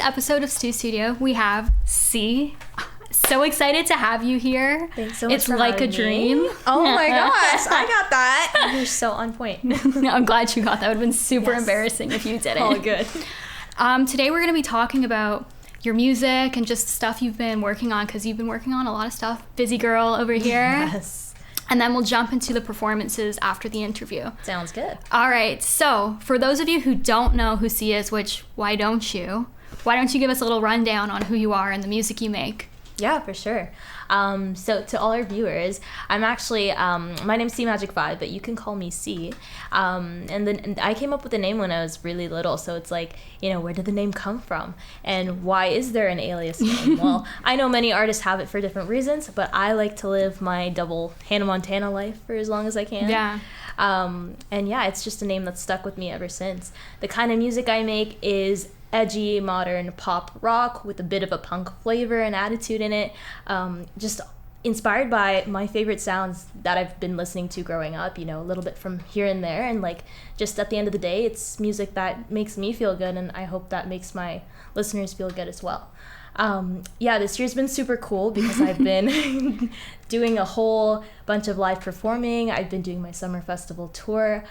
episode of Stu Studio, we have C. So excited to have you here. Thanks so much. It's like a dream. Oh my gosh, I got that. You're so on point. I'm glad you got that. It would have been super embarrassing if you didn't. All good. Today we're going to be talking about your music and just stuff you've been working on, because you've been working on a lot of stuff. Busy girl over here. Yes. And then we'll jump into the performances after the interview. Sounds good. All right. So for those of you who don't know who C is, which why don't you give us a little rundown on who you are and the music you make? Yeah, for sure. So to all our viewers, I'm actually, my name's CMAGIC5, but you can call me C. And then I came up with the name when I was really little. So it's like, where did the name come from? And why is there an alias name? Well, I know many artists have it for different reasons, but I like to live my double Hannah Montana life for as long as I can. Yeah. And yeah, it's just a name that's stuck with me ever since. The kind of music I make is edgy, modern pop rock with a bit of a punk flavor and attitude in it. Just inspired by my favorite sounds that I've been listening to growing up, a little bit from here and there. And like, just at the end of the day, it's music that makes me feel good, and I hope that makes my listeners feel good as well. This year's been super cool because I've been doing a whole bunch of live performing. I've been doing my summer festival tour,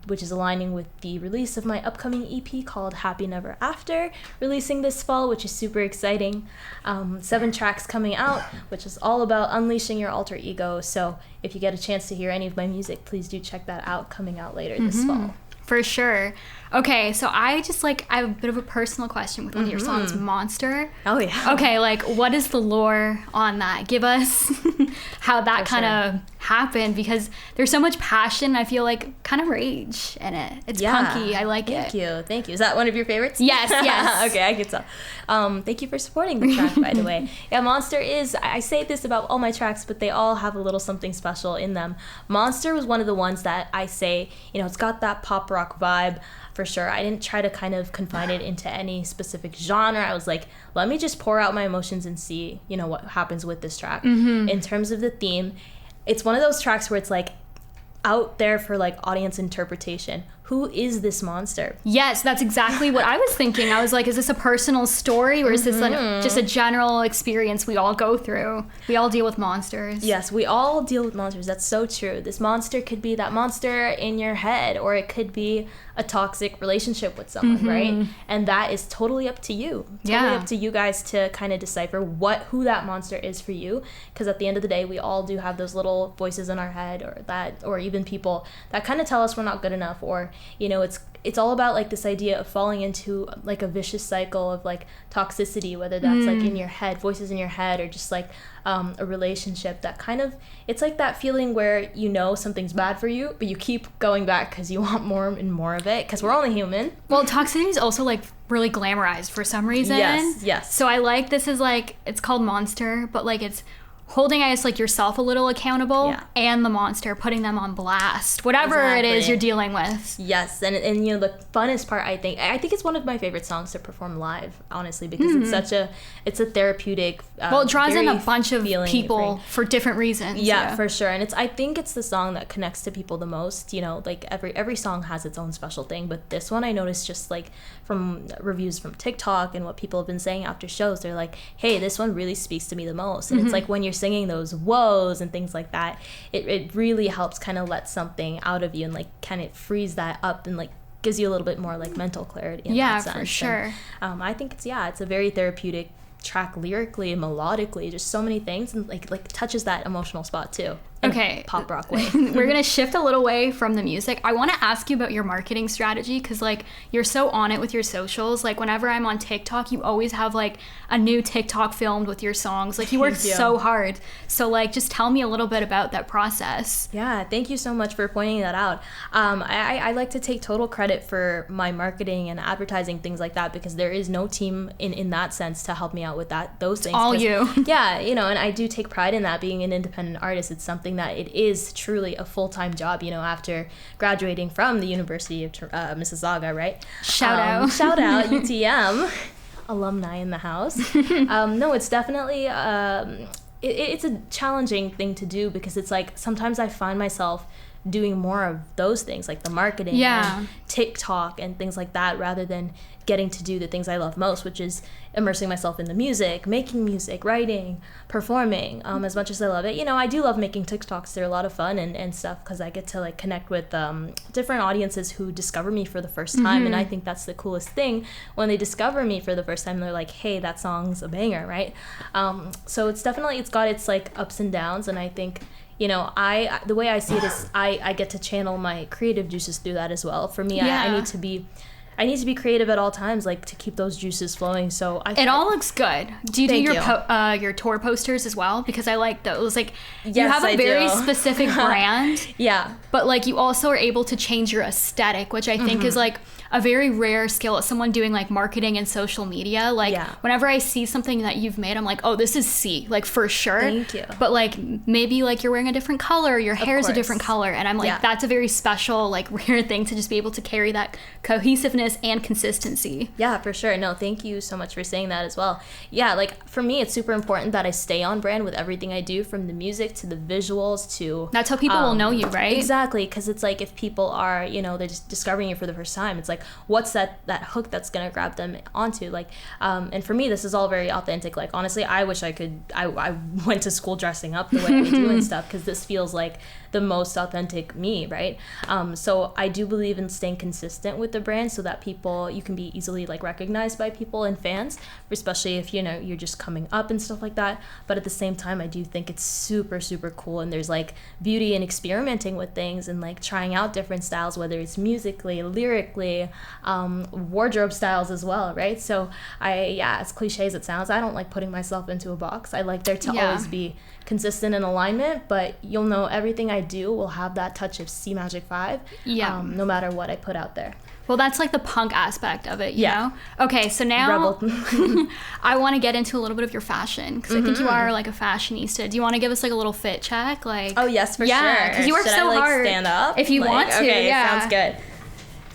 which is aligning with the release of my upcoming EP called Happy Never After, releasing this fall, which is super exciting. 7 tracks coming out, which is all about unleashing your alter ego. So if you get a chance to hear any of my music, please do check that out, coming out later this fall. For sure. Okay, so I have a bit of a personal question with one of your songs, Monster. Oh, yeah. Okay, what is the lore on that? Give us how that kind of happened, because there's so much passion, I feel like kind of rage in it. It's punky. I like it. Thank you. Is that one of your favorites? Yes. Okay, I can tell. Thank you for supporting the track, by the way. Yeah, Monster is, I say this about all my tracks, but they all have a little something special in them. Monster was one of the ones that I say, it's got that pop rock vibe. For sure. I didn't try to kind of confine it into any specific genre. I was like, let me just pour out my emotions and see, what happens with this track. In terms of the theme, it's one of those tracks where it's like out there for like audience interpretation. Who is this monster? Yes, that's exactly what I was thinking. I was like, is this a personal story, or is this just a general experience we all go through? We all deal with monsters. Yes, we all deal with monsters. That's so true. This monster could be that monster in your head, or it could be a toxic relationship with someone, right? And that is totally up to you. Totally up to you guys to kind of decipher who that monster is for you. Because at the end of the day, we all do have those little voices in our head, or even people that kind of tell us we're not good enough, or it's all about like this idea of falling into like a vicious cycle of like toxicity, whether that's like in your head, voices in your head, or just like a relationship that kind of, it's like that feeling where something's bad for you, but you keep going back because you want more and more of it, because we're only human. Well, toxicity is also like really glamorized for some reason. Yes. So I like, this is like, it's called Monster, but like it's holding, I guess, like yourself a little accountable, and the monster, putting them on blast, whatever it is you're dealing with. Yes, and the funnest part, I think it's one of my favorite songs to perform live, honestly, because it's a therapeutic. It draws in a bunch of people for different reasons. Yeah, for sure, and I think it's the song that connects to people the most. Like every song has its own special thing, but this one I noticed just like from reviews from TikTok and what people have been saying after shows, they're like, hey, this one really speaks to me the most, and it's like when you're singing those whoas and things like that, it really helps kind of let something out of you and like kind of frees that up and like gives you a little bit more like mental clarity in that sense. For sure. And, I think it's a very therapeutic track, lyrically and melodically, just so many things, and like touches that emotional spot too. Okay, pop rock way. We're gonna shift a little way from the music. I want to ask you about your marketing strategy, because like you're so on it with your socials. Like whenever I'm on TikTok, you always have like a new TikTok filmed with your songs. Like you work so hard. So like just tell me a little bit about that process. Yeah, thank you so much for pointing that out. I like to take total credit for my marketing and advertising, things like that, because there is no team in that sense to help me out with those things. All you. Yeah, and I do take pride in that. Being an independent artist, it's something that it is truly a full-time job, after graduating from the University of Mississauga, right? Shout out UTM. Alumni in the house. No, it's definitely it's a challenging thing to do, because it's like sometimes I find myself doing more of those things, like the marketing and TikTok and things like that, rather than getting to do the things I love most, which is immersing myself in the music, making music, writing, performing. As much as I love it, you know, I do love making TikToks. They're a lot of fun and stuff, because I get to like connect with different audiences who discover me for the first time. And I think that's the coolest thing, when they discover me for the first time, they're like, hey, that song's a banger, right? So it's got its like ups and downs, and I think, you know, the way I see it is I get to channel my creative juices through that as well. For me, I need to be creative at all times, like to keep those juices flowing. So it all looks good. Do you do your tour posters as well? Because I like those. Like, yes, you have a I very do. specific brand. Yeah. But like, you also are able to change your aesthetic, which I think is like a very rare skill as someone doing like marketing and social media. Like, whenever I see something that you've made, I'm like, oh, this is C, like for sure. Thank you. But like, maybe like you're wearing a different color, your hair is a different color, and I'm like, that's a very special, like rare thing to just be able to carry that cohesiveness and consistency. Yeah, for sure. No, thank you so much for saying that as well. Yeah, like for me, it's super important that I stay on brand with everything I do, from the music to the visuals to... That's how people will know you, right? Exactly, because it's like, if people are, you know, they're just discovering you for the first time, it's like, what's that hook that's gonna grab them onto? Like, and for me, this is all very authentic. Like, honestly, I wish I went to school dressing up the way I do and stuff, because this feels like the most authentic me, right? So I do believe in staying consistent with the brand, so that you can be easily like recognized by people and fans, especially if, you know, you're just coming up and stuff like that. But at the same time, I do think it's super, super cool, and there's like beauty in experimenting with things and like trying out different styles, whether it's musically, lyrically, wardrobe styles as well, right? So as cliche as it sounds, I don't like putting myself into a box. I like there to always be consistent in alignment, but you'll know everything I do will have that touch of CMAGIC5, no matter what I put out there. Well, that's like the punk aspect of it, you know? Okay, so now I want to get into a little bit of your fashion, because I think you are like a fashionista. Do you want to give us like a little fit check? Like, oh, yes, for sure. Yeah, because you work so hard. Stand up? If you want to, okay, sounds good.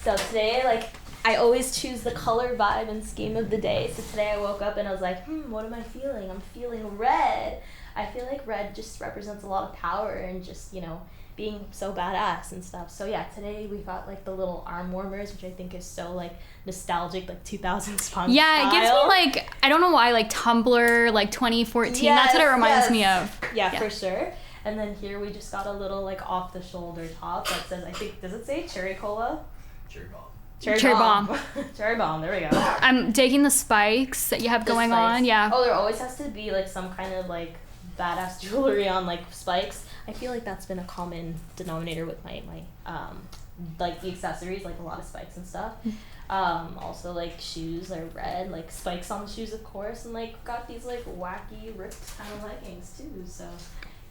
So today, like, I always choose the color, vibe, and scheme of the day. So today I woke up and I was like, what am I feeling? I'm feeling red. I feel like red just represents a lot of power and just, you know, being so badass and stuff. So yeah, today we got like the little arm warmers, which I think is so like nostalgic, like 2000s punk style. It gives me like, I don't know why, like Tumblr, like 2014. That's what it reminds me of. Yeah, for sure. And then here we just got a little like off the shoulder top that says, I think, does it say cherry cola? Cherry bomb. Cherry bomb. Cherry bomb, there we go. I'm digging the spikes that you have going on. Yeah. Oh, there always has to be like some kind of like badass jewelry on, like spikes. I feel like that's been a common denominator with my like the accessories, like a lot of spikes and stuff. Also like shoes are red, like spikes on the shoes, of course, and like got these like wacky ripped kind of leggings too. So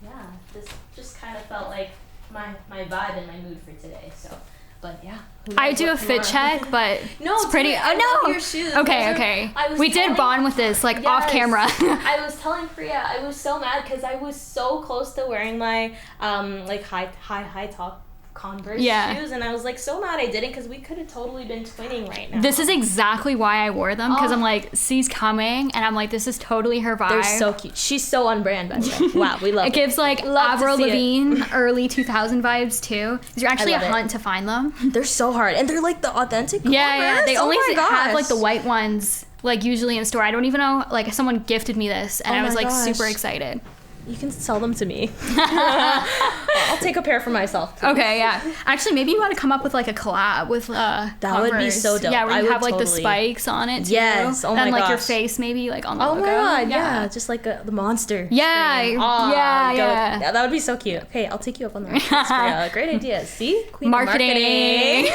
yeah, this just kind of felt like my vibe and my mood for today. So. But yeah, I do a fit check, but no, it's pretty. I love your shoes. Okay. We did bond with this, like, off camera. I was telling Priya, I was so mad because I was so close to wearing my like high top Converse shoes, and I was like so mad I didn't, because we could have totally been twinning right now. This is exactly why I wore them, because I'm like, C's coming, and I'm like, this is totally her vibe. They're so cute. She's so on brand, by the way. Wow, we love it. It gives like Avril Lavigne early 2000 vibes too. You're actually a hunt to find them. They're so hard, and they're like the authentic Converse. Yeah. They only have like the white ones, like usually in store. I don't even know. Like, someone gifted me this, and I was like super excited. You can sell them to me. I'll take a pair for myself, please. Okay, yeah. Actually, maybe you want to come up with like a collab with that Converse. Would be so dope. Yeah, where you have like the spikes on it too. Yes. Oh my gosh. And like your face maybe like on the logo. Oh my god. Yeah. Just like the monster. Yeah. Yeah. That would be so cute. Okay, I'll take you up on that. Great idea. See? Queen Marketing.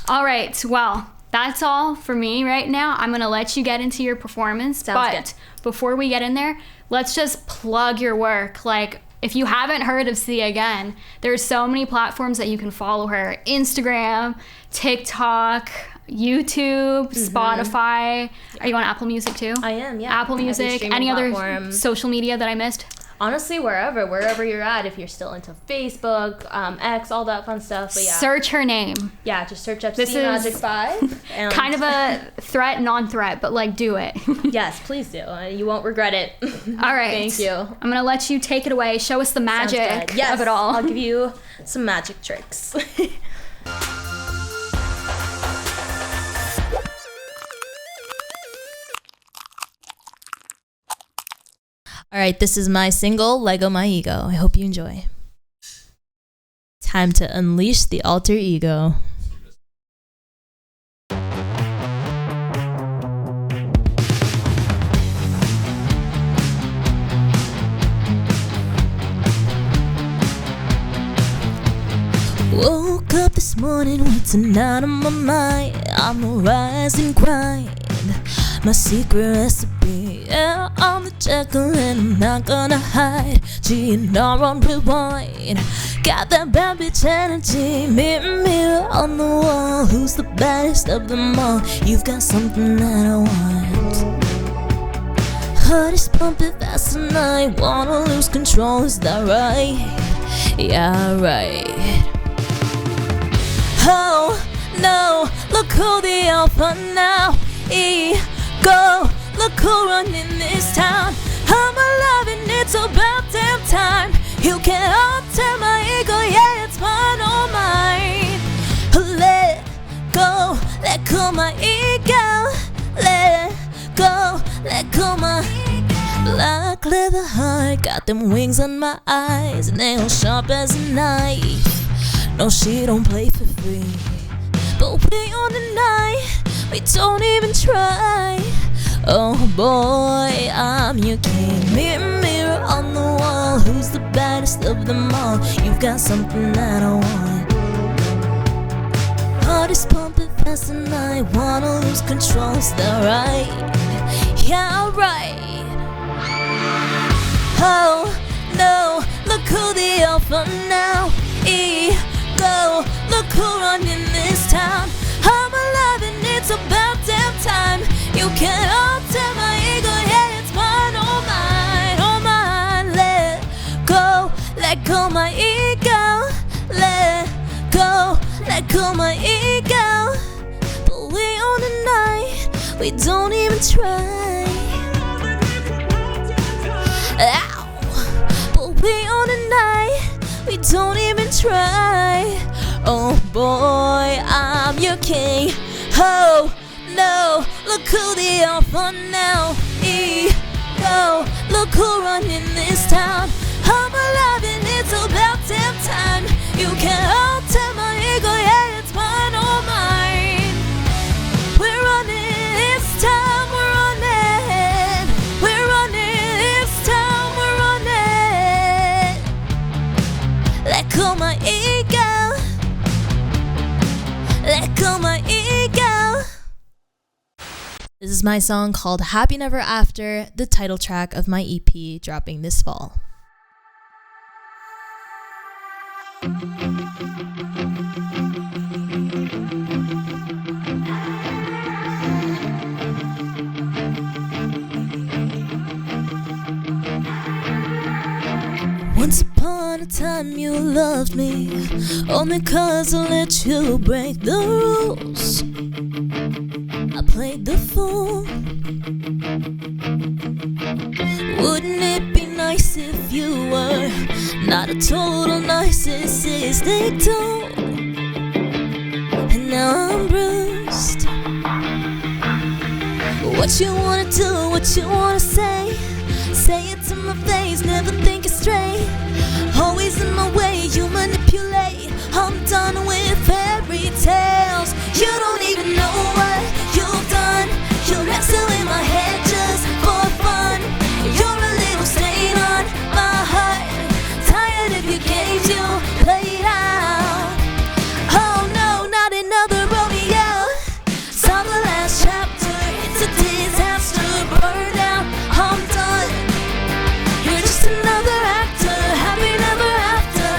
All right. Well, that's all for me right now. I'm gonna let you get into your performance. Sounds good. Before we get in there, let's just plug your work. Like, if you haven't heard of Sia again, there's so many platforms that you can follow her. Instagram, TikTok, YouTube, Spotify. Are you on Apple Music too? I am, yeah. Apple Music. Any other social media that I missed? Honestly, wherever you're at, if you're still into Facebook, X, all that fun stuff. But yeah. Search her name. Yeah, just search up CMAGIC5. Kind of a threat, non-threat, but like, do it. Yes, please do. You won't regret it. All right. Thank you. I'm going to let you take it away. Show us the magic of it all. I'll give you some magic tricks. Alright, this is my single, Lego My Ego. I hope you enjoy. Time to unleash the alter ego. Woke up this morning with tonight on my mind. I'm a rise and grind. My secret recipe, yeah, I'm the Jekyll and I'm not gonna hide. GNR on rewind. Got that bad bitch energy. Mirror, mirror on the wall, who's the baddest of them all? You've got something that I want. Heart is pumping fast and I wanna lose control, is that right? Yeah, right. Oh no, look who the alpha now. Ego, look who running this town. I'm alive and it's about damn time. You can't alter my ego, yeah, it's mine, all mine. Let go my ego. Let go my black leather heart. Got them wings on my eyes, nails sharp as a knife. No, she don't play for free, but we on the night, we don't even try. Oh boy, I'm your king. Mirror, mirror on the wall, who's the baddest of them all? You've got something that I want. Heart is pumping fast and I wanna lose control, is that right? Yeah, right. Oh no, look who the alpha now. Ego, look who running this town. I'm alive and it's about damn time. You can't alter my ego, yeah, it's mine, all mine, all mine. Let go my ego. Let go my ego. But we on the night, we don't even try. Ow. But we on the night, we don't even try. Oh boy, I'm your king. Oh no, look who the alpha now. Ego, look who running this town. I'm alive and it's about damn time. You can't alter my ego, yeah, it's mine, all mine. We're running this time, we're running. We're running this time, we're running. Let go my ego. Let go my ego. This is my song called Happy Never After, the title track of my EP dropping this fall. Once upon a time you loved me, only 'cause I let you break the rules. I played the fool. Wouldn't it be nice if you were not a total narcissistic too? And now I'm bruised. What you wanna do, what you wanna say it to my face, never think it straight. Always in my way, you manipulate. I'm done with fairy tales. You don't even know what you've done. You're messing with my head just for fun. You're a little stain on my heart. Tired of your games you played out. Oh no, not another Romeo. Saw the last chapter, it's a disaster. Burned out, I'm done. You're just another actor, happy never after.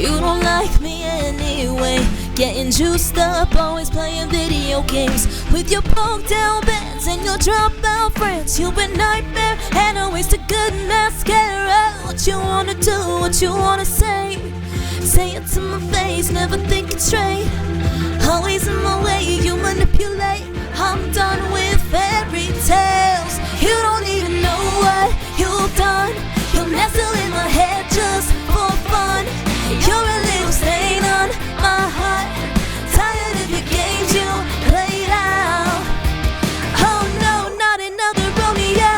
You don't like me anyway. Getting juiced up, always playing video games with your broke down bands and your dropout friends. You've been nightmare and a waste of good mascara. What you wanna do, what you wanna say it to my face, never think it straight. Always in my way, you manipulate. I'm done with fairy tales. You don't even know what you've done. You're messing with my head just for fun. You're a little stain on my heart. Tired of your games you played out. Oh no, not another Romeo.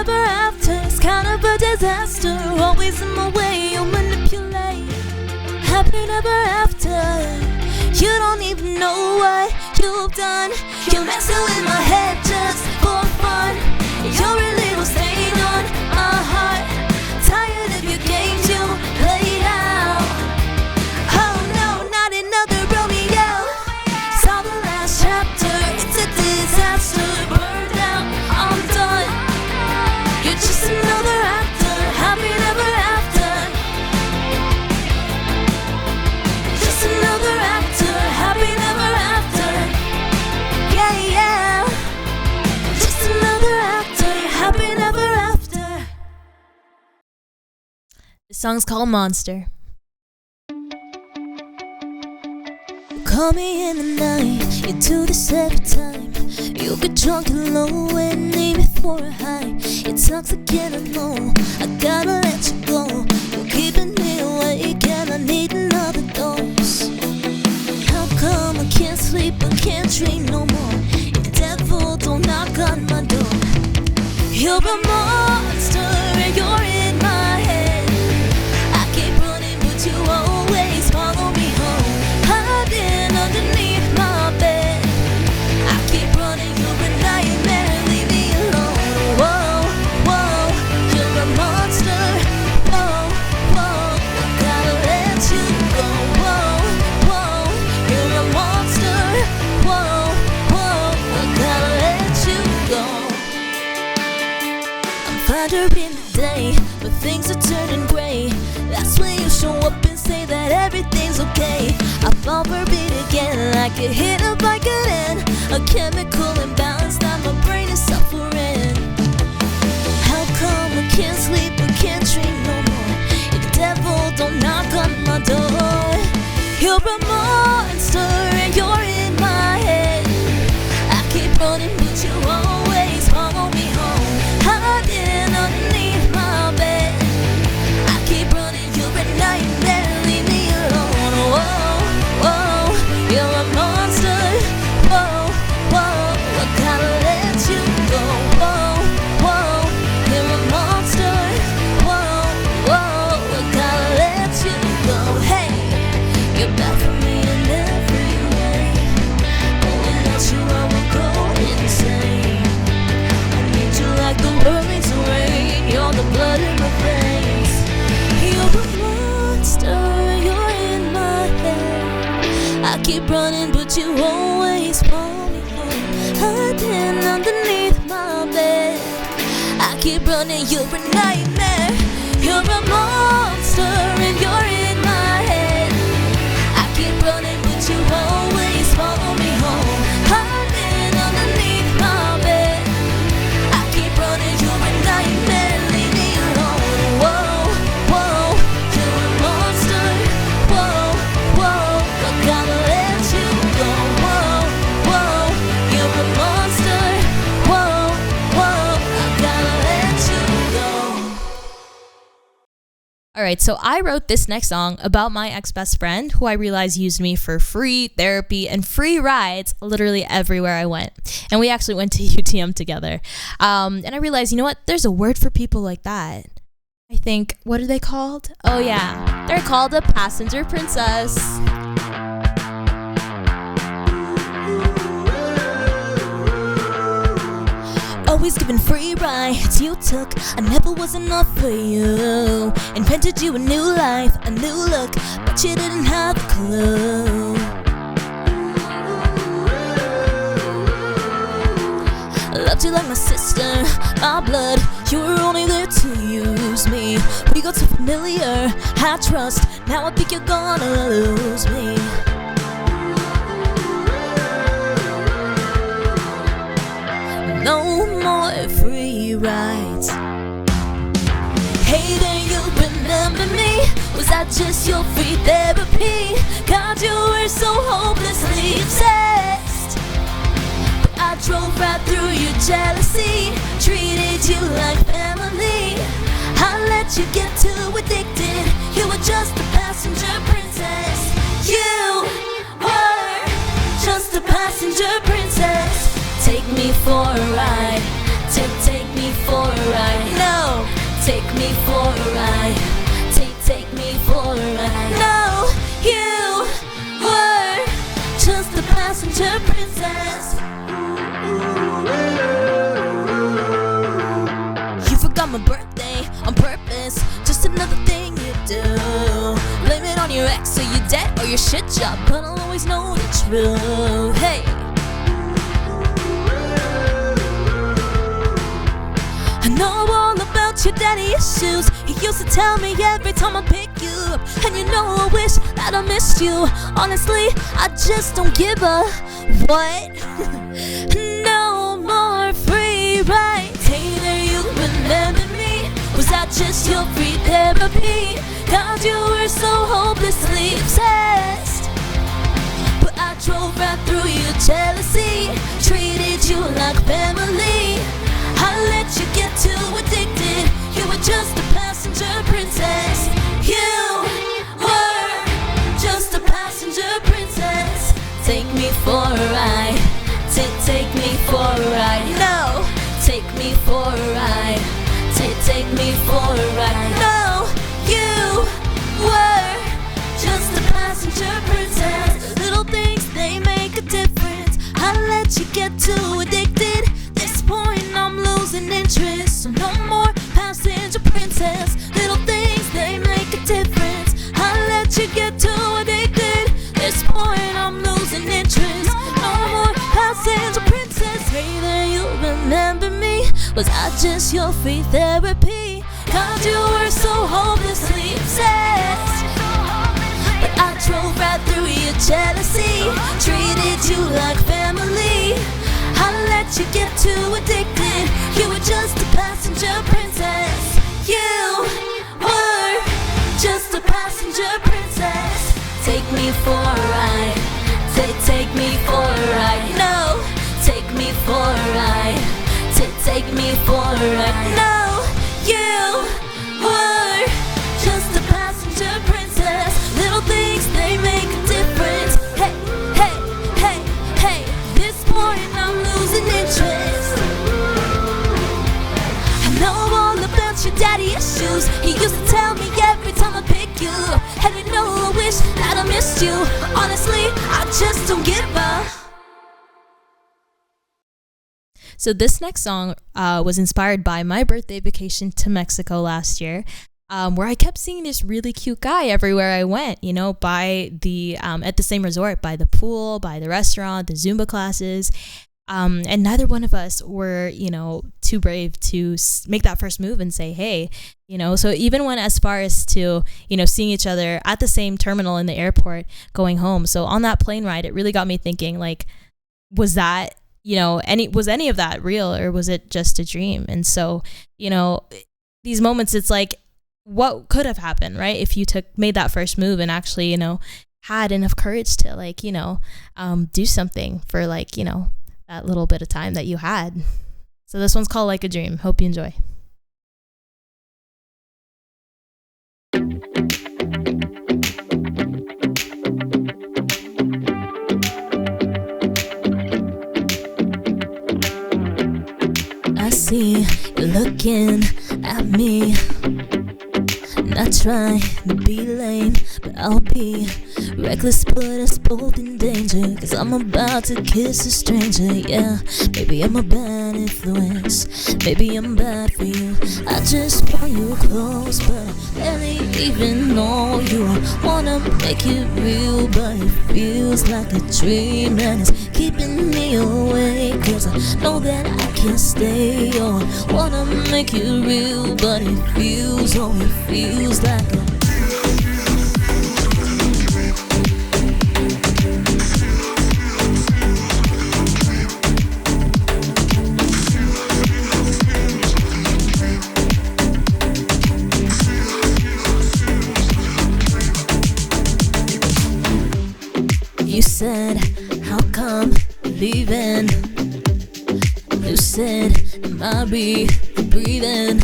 ever after is kind of a disaster. Always in my way, you manipulate. Happy never after. You don't even know what you've done. You're messing with my head just for fun. You're a little stain on my heart. Tired of your games you play out. Oh no, not another Romeo. Saw the last chapter, it's a disaster. Burned out, I'm done. You're just another actor. Happy never after. Just another actor. Happy never after. Yeah, yeah. Just another actor. Happy never after. This song's called Monster. You call me in the night, you do this every time. You get drunk and low and need me for a high. It's toxic and I know I gotta let you go. You're keeping me awake and I need another dose. How come I can't sleep, I can't dream no more? You devil, don't knock on my door. You're a monster and you're in my head. I keep running but you always follow me home. Hiding underneath my bed. I keep running, you're a nightmare, leave me alone. Whoa, whoa, you're a monster. Whoa, whoa, I gotta let you go. Whoa, whoa, you're a monster. Whoa, whoa, I gotta let you go. I'm fine during the day, but things are turning gray. That's when you show up and say that everything's okay. I fall for beat again, like a hit of Vicodin. A chemical imbalance that my brain is suffering. How come I can't sleep, I can't dream no more? You devil, don't knock on my door. You're a monster and you're in my head. I keep running but you always follow me home. Hiding underneath my bed. I keep running, you're a nightmare, leave me alone. Whoa, whoa, you're a monster. Whoa, whoa, I gotta let you go. Whoa, whoa, you're a monster. Whoa, whoa, I gotta let you go. Hey, you're bad for me in every way. Oh, without you I will go insane. I need you like the world needs the rain. You're the blood in my veins. You're a monster, you're in my head. I keep running but you always follow me home. Hiding underneath my bed. I keep running, you're a nightmare. You're a monster and you're in my head. I keep running but you always follow me home. Hiding underneath my bed. I keep running, you're a nightmare, leave me alone. Whoa, whoa, you're a monster. Whoa, whoa, I gotta let you go. Whoa, whoa, you're a monster. Whoa, whoa, I gotta let you go. Alright, so I wrote this next song about my ex-best friend who I realized used me for free therapy and free rides literally everywhere I went. And we actually went to UTM together. And I realized, you know what? There's a word for people like that. I think, what are they called? Oh yeah, they're called a passenger princess. Always giving free rides, you took. I never was enough for you. Invented you a new life, a new look, but you didn't have a clue. I loved you like my sister, my blood. You were only there to use me. We got so familiar, had trust. Now I think you're gonna lose me. No more free rides. Hey there, you remember me? Was that just your free therapy? God, you were so hopelessly obsessed. But I drove right through your jealousy, treated you like family. I let you get too addicted. You were just a passenger princess. You were just a passenger princess. Take me for a ride. Take me for a ride. take me for a ride. Take me for a ride. No, you were just a passenger princess. You forgot my birthday on purpose, just another thing you do. Blame it on your ex or your debt or your shit job, but I'll always know the truth. Hey, I know all about your daddy issues. He used to tell me every time I pick you up, and you know I wish that I missed you. Honestly, I just don't give a what. No more free rides. Hey there, you remember me? Was that just your free therapy? God, you were so hopelessly obsessed, but I drove right through your jealousy, treated you like family. I let you get too addicted. You were just a passenger princess. You were just a passenger princess. Take me for a ride. Take me for a ride. No, take me for a ride. Take me for a ride. No, you were just a passenger princess. Little things, they make a difference. I let you get too addicted. This point I'm losing interest, so no more passenger princess. Little things, they make a difference. I let you get too addicted. This point I'm losing interest. No more passenger princess. Hey there, you remember me? Was I just your free therapy? God, you were so hopelessly obsessed, but I drove right through your jealousy, treated you like family. I let you get too addicted. You were just a passenger princess. You were just a passenger princess. Take me for a ride. Take me for a ride. No, take me for a ride. Take me for a ride. No, you were just a passenger princess. Little things, they make a difference. Hey, hey, hey, hey. This point I'm losing interest. I know all about your daddy issues. He used to tell me every time I pick you up, and you know I wish that I missed you. Honestly, I just don't give a. So this next song was inspired by my birthday vacation to Mexico last year, where I kept seeing this really cute guy everywhere I went, you know, by the at the same resort, by the pool, by the restaurant, the Zumba classes. And neither one of us were, you know, too brave to make that first move and say, hey, you know, so even went as far as to, you know, seeing each other at the same terminal in the airport going home. So on that plane ride, it really got me thinking, like, was that, you know, was any of that real, or was it just a dream? And so, you know, these moments, it's like, what could have happened, right? If you made that first move and actually, you know, had enough courage to, like, you know, do something for, like, you know, that little bit of time that you had. So this one's called Like a Dream. Hope you enjoy. I see you looking at me, not trying to be lame, but I'll be reckless, put us both in danger, 'cause I'm about to kiss a stranger. Yeah, maybe I'm a bad influence, maybe I'm bad for you. I just want you close, but I barely even know you. I wanna make it real, but it feels like a dream, and it's keeping me awake, 'cause I know that I can't stay. Oh, I wanna make it real, but it feels, oh, it feels like a You said, how come leaving? Lucid, am I breathing?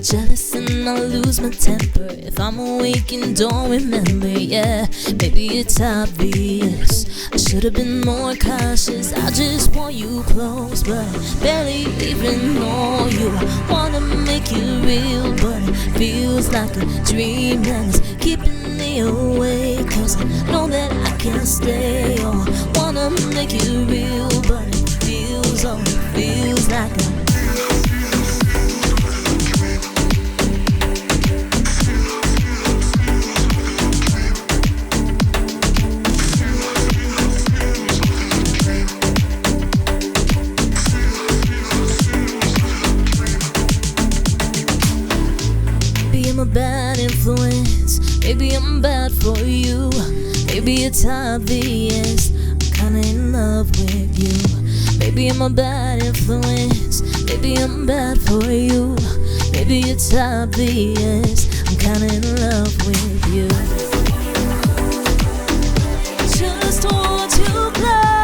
Jealous and I lose my temper. If I'm awake and don't remember, yeah, maybe it's obvious. I should have been more cautious. I just want you close, but I barely even know you. I wanna make you real, but it feels like a dream and it's keeping me awake. Cause I know that I can't stay. Oh, I wanna make you real, but it feels like a I'm a bad influence. Maybe I'm bad for you. Maybe it's obvious I'm kinda in love with you. Maybe I'm a bad influence. Maybe I'm bad for you. Maybe it's obvious I'm kinda in love with you. Just want you close.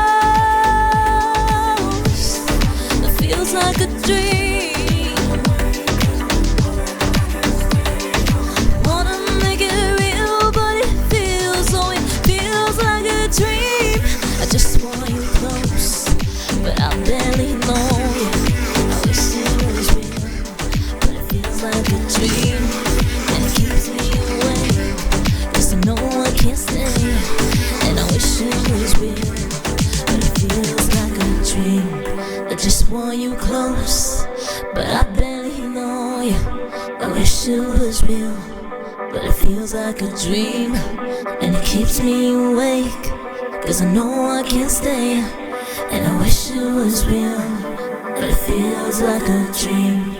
It feels like a dream. You close, but I barely know you. I wish it was real, but it feels like a dream, and it keeps me awake, cause I know I can't stay. And I wish it was real, but it feels like a dream.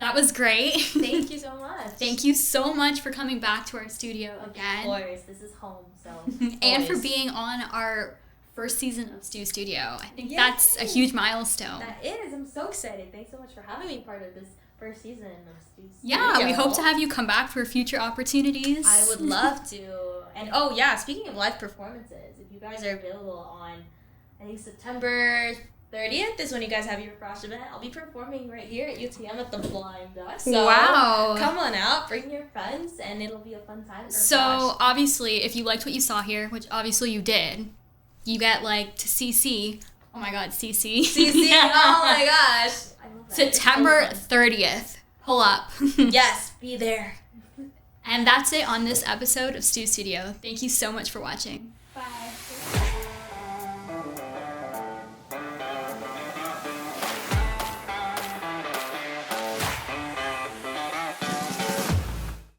That was great. Thank you so much. Thank you so much for coming back to our studio again. Of course, this is home, so. And for being on our first season of Stu Studio. I think that's a huge milestone. That is. I'm so excited. Thanks so much for having me part of this first season of Stu Studio. Yeah, we hope to have you come back for future opportunities. I would love to. And oh yeah, speaking of live performances, if you guys are available on, I think September 30th is when you guys have your Frosh event. I'll be performing right here at UTM at the Flying Duck. So wow. Come on out, bring your friends, and it'll be a fun time. So obviously, if you liked what you saw here, which obviously you did, you get like to CC. Oh my God, CC. CC. Oh my gosh. I love that. September 30th. Pull up. Yes, be there. And that's it on this episode of Stu Studio. Thank you so much for watching. Bye.